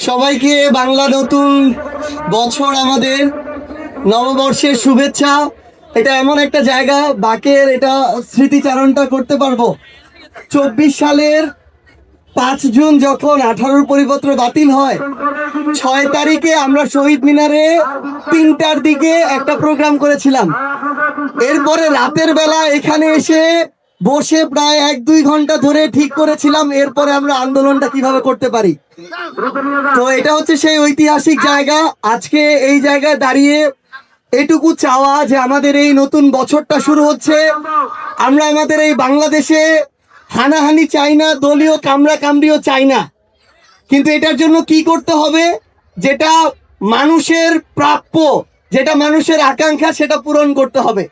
সবাইকে বাংলা নতুন বছর, আমাদের নববর্ষের শুভেচ্ছা। এটা এমন একটা জায়গা, বাকের এটা স্মৃতিচারণটা করতে পারবো। 24 সালের 5 জুন যখন 18-র পরিপত্র বাতিল হয়, 6 তারিখে আমরা শহীদ মিনারে 3টার দিকে একটা প্রোগ্রাম করেছিলাম। এরপরে রাতের বেলা এখানে এসে বসে প্রায় 1-2 ঘন্টা ধরে ঠিক করেছিলাম এরপরে আমরা আন্দোলনটা কিভাবে করতে পারি। তো এটা হচ্ছে সেই ঐতিহাসিক জায়গা। আজকে এই জায়গায় দাঁড়িয়ে এটুকু চাওয়া যে আমাদের এই নতুন বছরটা শুরু হচ্ছে, আমরা আমাদের এই বাংলাদেশে হানাহানি চাই না, দলীয় কামড়াকামড়িও চাই না। কিন্তু এটার জন্য কি করতে হবে? যেটা মানুষের প্রাপ্য, যেটা মানুষের আকাঙ্ক্ষা, সেটা পূরণ করতে হবে।